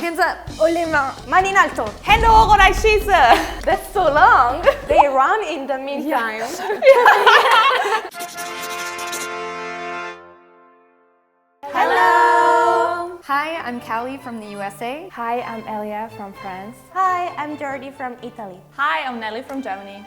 Hands up. Oh les mains. Man in alto. Hände hoch oder ich schieße. That's so long. They run in the meantime. Hello. Hi, I'm Callie from the USA. Hi, I'm Elia from France. Hi, I'm Jordy from Italy. Hi, I'm Nele from Germany.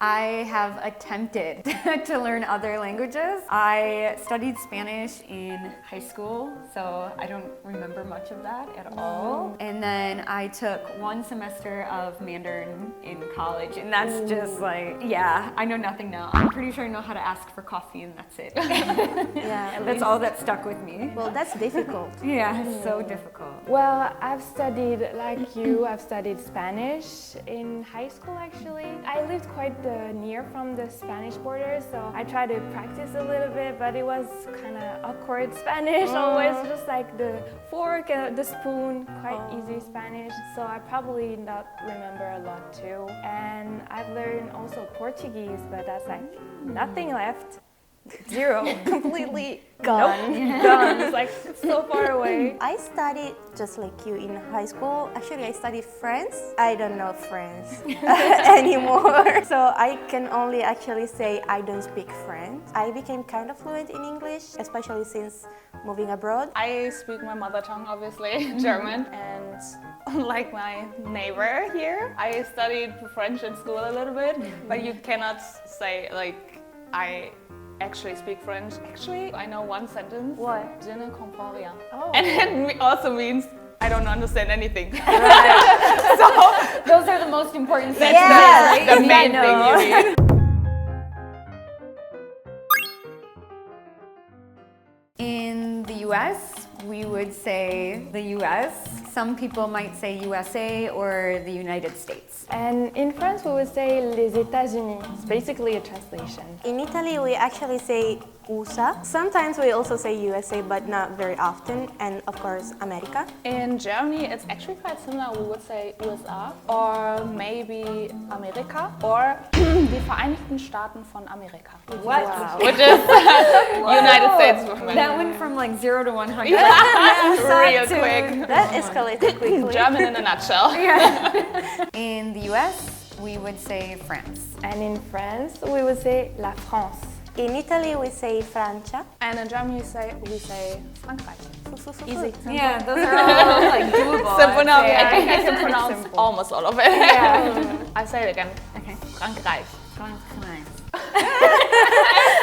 I have attempted to learn other languages. I studied Spanish in high school, so I don't remember much of that at all. And then I took 1 semester of Mandarin in college, and that's just like, yeah, I know nothing now. I'm pretty sure I know how to ask for coffee, and that's it. Yeah, That's all that stuck with me. well, that's difficult. Yeah, it's so difficult. Well, I've studied, like you, I've studied Spanish in high school actually. I lived quite near from the Spanish border, so I tried to practice a little bit, but it was kind of awkward Spanish, always just like the fork and the spoon, quite easy Spanish, so I probably not remember a lot too. And I've learned also Portuguese, but that's like nothing left. Zero, completely gone. Gone. It's like so far away. I studied just like you in high school. Actually, I studied French. I don't know French anymore. So I can only actually say I don't speak French. I became kind of fluent in English, especially since moving abroad. I speak my mother tongue, obviously, German, and unlike my neighbor here, I studied French in school a little bit, but you cannot say like I actually speak French. Actually, I know one sentence. What? Je ne comprends rien. Oh. And it also means I don't understand anything. So those are the most important things. Yeah, the main thing you need. In the US, we would say the US. Some people might say USA or the United States. And in France, we would say les États-Unis. It's basically a translation. In Italy, we actually say USA. Sometimes we also say USA, but not very often. And of course, America. In Germany, it's actually quite similar. We would say USA or maybe Amerika or die Vereinigten Staaten von Amerika. What? Wow. Which is United States of America. That went from like 0 to 100. Real quick. That escalated quickly. German in a nutshell. In the US, we would say France. And in France, we would say la France. In Italy, we say Francia. And in Germany, we say Frankreich. Easy. Yeah, those are all like doable. Simple enough. Yeah. I think I can pronounce almost all of it. Yeah. I say it again. Okay. Frankreich. Frankreich.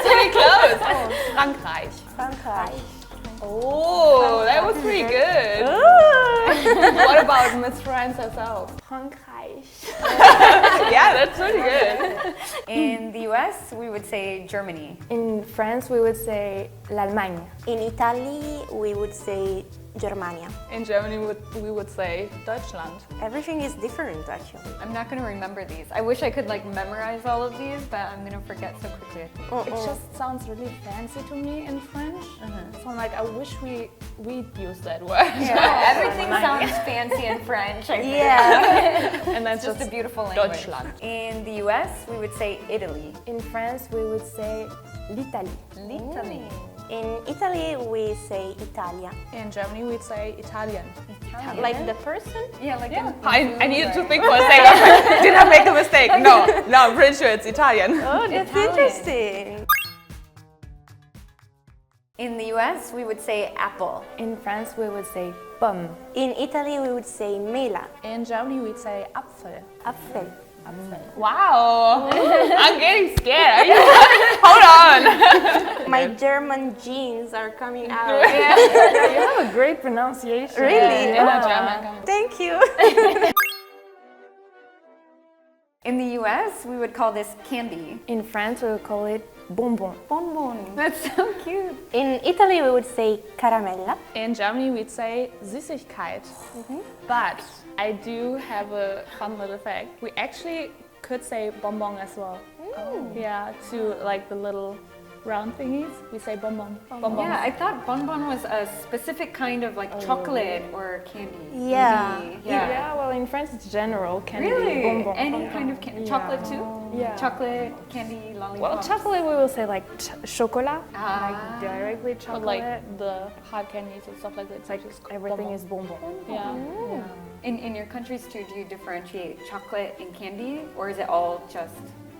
Pretty close. Frankreich. Frankreich. Oh, that was pretty good. What about Miss France herself? Frankreich. Yeah, that's pretty good. In the US, we would say Germany. In France, we would say l'Allemagne. In Italy, we would say Germania. In Germany, we would say Deutschland. Everything is different, actually. I'm not going to remember these. I wish I could like memorize all of these, but I'm going to forget so quickly, I think. It just sounds really fancy to me in French. So I'm like, I wish we'd use that word. Yeah, everything sounds fancy in French, I think. Yeah. And that's Just a beautiful language. Deutschland. In the US, we would say Italy. In France, we would say l'Italie. Italy. In Italy, we say Italia. In Germany, we'd say Italian. Like the person? Yeah, like Yeah. in I needed to think for a second. Did I make a mistake? No, I'm pretty sure it's Italian. Oh, that's Italian. interesting. In the US, we would say apple. In France, we would say pomme. In Italy, we would say mela. In Germany, we'd say Apfel. Apfel. Wow, I'm getting scared. Hold on. My German genes are coming out. You have a great pronunciation. Really? Yeah, German. Thank you. In the US, we would call this candy. In France, we would call it bonbon. Bonbon. That's so cute. In Italy, we would say caramella. In Germany, we'd say Süßigkeit. But I do have a fun little fact. We actually could say bonbon as well. Yeah, to like the little round thingies, we say bonbon. Bonbon. Yeah, I thought bonbon was a specific kind of like chocolate or candy. Yeah. Maybe. Yeah, well, in France, it's general candy. Really? Bonbon. Any kind of chocolate too? Yeah. Chocolate, candy, Well, lollipops. Chocolate, we will say like chocolat, Ah. like directly But chocolate. like the hard candies and stuff like that. it's like everything is bonbon. Yeah. In your countries too, do you differentiate chocolate and candy, or is it all just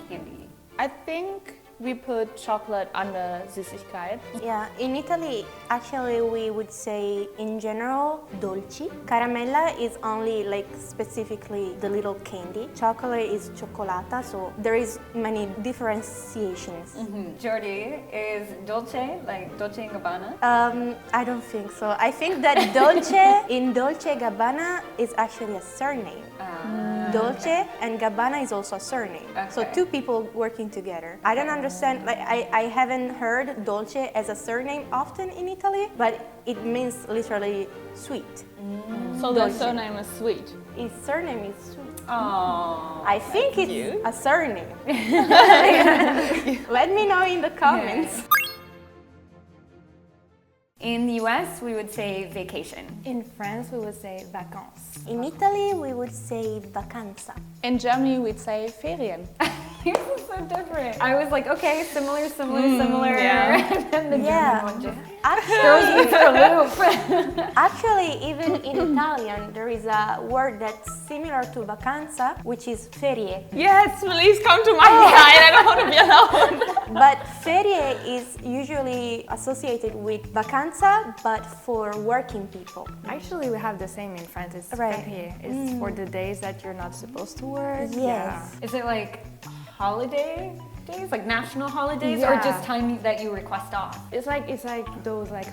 candy? I think we put chocolate under Süßigkeit. Yeah, in Italy, actually, we would say in general dolci. Caramella is only like specifically the little candy. Chocolate is cioccolata, so there is many differentiations. Jordy, is dolce like Dolce and Gabbana? I don't think so. I think that dolce in Dolce Gabbana is actually a surname. Dolce and Gabbana is also a surname. So Okay. two people working together. I don't understand, like I haven't heard dolce as a surname often in Italy, but it means literally sweet. So the surname is sweet. Its surname is sweet. Oh. I think it's a surname. Let me know in the comments. In the US, we would say vacation. In France, we would say vacances. In Italy, we would say vacanza. In Germany, we'd say Ferien. Yours is so different. I was like, okay, similar. yeah. And then the Yeah. German one just Actually, throws me for a loop. actually, even in Italian, there is a word that's similar to vacanza, which is ferie. Yes, please come to my side. I don't want to be alone. But ferie is usually associated with vacanza, but for working people. Actually, we have the same in France. It's Right. férié. It's for the days that you're not supposed to work. Yes. Is it like holiday days, like national holidays, or Yeah. just time that you request off? It's like those like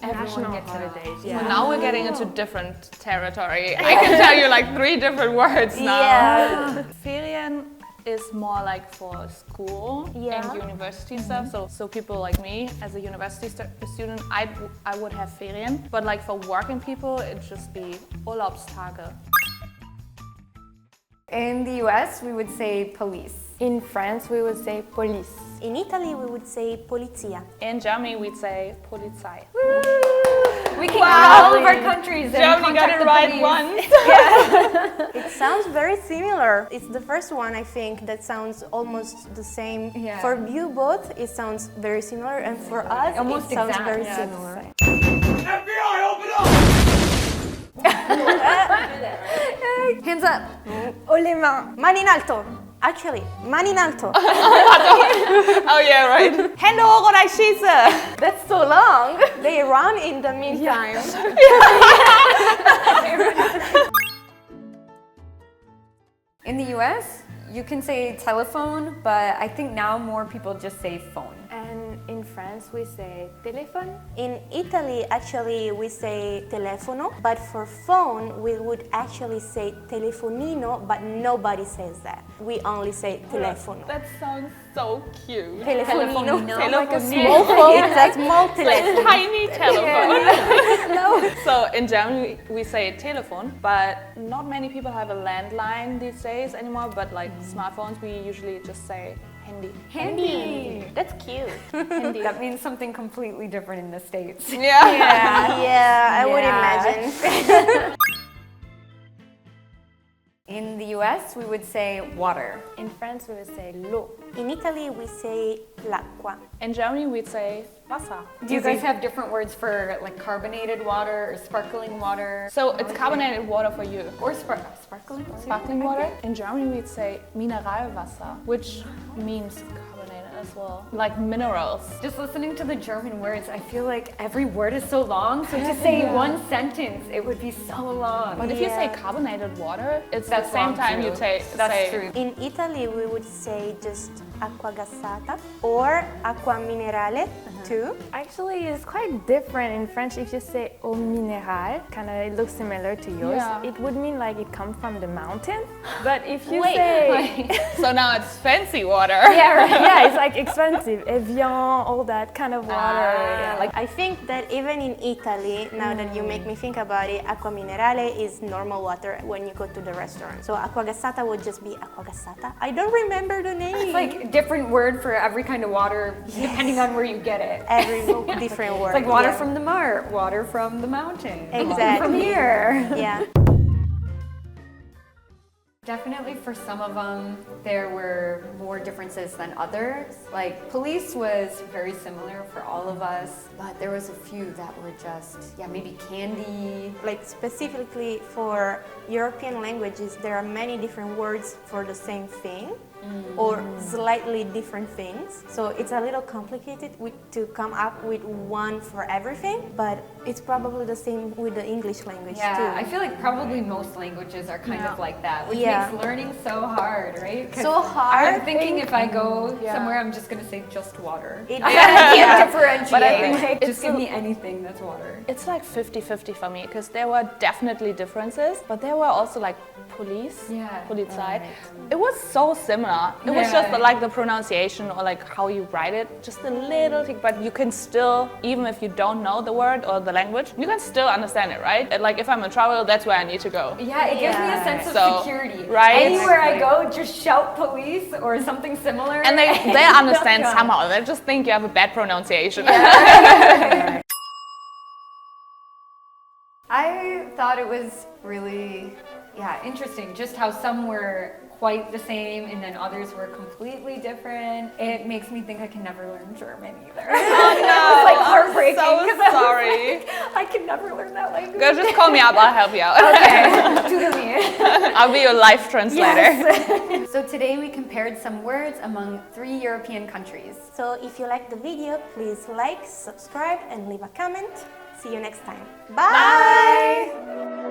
national gets it. holidays. So Yeah. now we're getting into different territory. I can tell you like 3 different words now. Yeah. Ferien is more like for school Yeah. and university stuff. So people like me, as a university student, I would have Ferien. But like for working people, it'd just be Urlaubstage. In the US, we would say police. In France, we would say police. In Italy, we would say polizia. In Germany, we'd say Polizei. We can go to all of our countries and Germany got contact it the right police. once. It sounds very similar. It's the first one, I think, that sounds almost the same. Yeah. For you both, it sounds very similar, and for us, Almost it sounds exact, very yeah, similar. FBI, open up! Hands up. Oh, les mains. Mani in alto. Actually, mani in alto. Oh yeah, right. Hände hoch oder ich schieße. That's so long. They run in the meantime. In the US, you can say telephone, but I think now more people just say phone. And in France, we say téléphone. In Italy, actually, we say telefono, but for phone, we would actually say telefonino, but nobody says that. We only say telefono. That sounds so cute. Telefonino. Like a Small phone. It's a small telephone. tiny telephone. So in Germany we say telephone, but not many people have a landline these days anymore. But like smartphones, we usually just say handy. Handy. That's cute. That means something completely different in the States. Yeah. Yeah, I would Yeah. imagine. In the US, we would say water. In France, we would say l'eau. In Italy, we say l'acqua. In Germany we'd say Wasser. Do you guys have different words for like carbonated water or sparkling water? So it's carbonated water for you. Or sparkling? Sparkling water. In Germany we'd say Mineralwasser, which means carbonated as well, like minerals. Just listening to the German words, I feel like every word is so long. So to say one sentence, it would be so long. But if you say carbonated water, it's That's the same long time too. you say. That's true. In Italy, we would say just acqua gassata or acqua minerale too. Actually, it's quite different. In French, if you say eau minérale, kind of it looks similar to yours. Yeah. It would mean like it comes from the mountain. But if you Wait, say So now it's fancy water. yeah, right, yeah, it's like expensive, Evian, all that kind of water. Yeah, like I think that even in Italy, now that you make me think about it, acqua minerale is normal water when you go to the restaurant. So acqua gassata would just be acqua gassata. I don't remember the name. It's like different word for every kind of water, depending on where you get it. every different word. It's like water yeah. from the mart, water from the mountain, water Exactly. from here. Yeah. Definitely for some of them, there were more differences than others. Like police was very similar for all of us, but there was a few that were just, yeah, maybe candy. Like specifically for European languages, there are many different words for the same thing or slightly different things. So it's a little complicated to come up with one for everything, but it's probably the same with the English language Yeah, too. I feel like probably most languages are kind of like that, which Yeah. makes learning so hard, right? 'Cause So hard. I'm thinking if I go Yeah. somewhere, I'm just gonna say just water. It- I can't differentiate. But I think Like, it's just give me anything that's water. It's like 50-50 for me because there were definitely differences, but there were also like police, Yeah. Polizei. It was so similar. It was Yeah. just like the pronunciation or like how you write it, just a little thing, but you can still, even if you don't know the word or the language, you can still understand it, right? And, like if I'm in trouble, that's where I need to go. Yeah, it gives me a sense of So, security. right? Anywhere I go, just shout police or something similar. And they understand They'll come. somehow. They just think you have a bad pronunciation. I thought it was really, interesting just how some were quite the same and then others were completely different. It makes me think I can never learn German either. Oh no! It's like heartbreaking. I'm 'cause so I was sorry. like, I can never learn that language. Go just call me up. I'll help you out. Okay, tutor me. I'll be your life translator. Yes. So today we compared some words among 3 European countries. So if you like the video, please like, subscribe, and leave a comment. See you next time. Bye. Bye.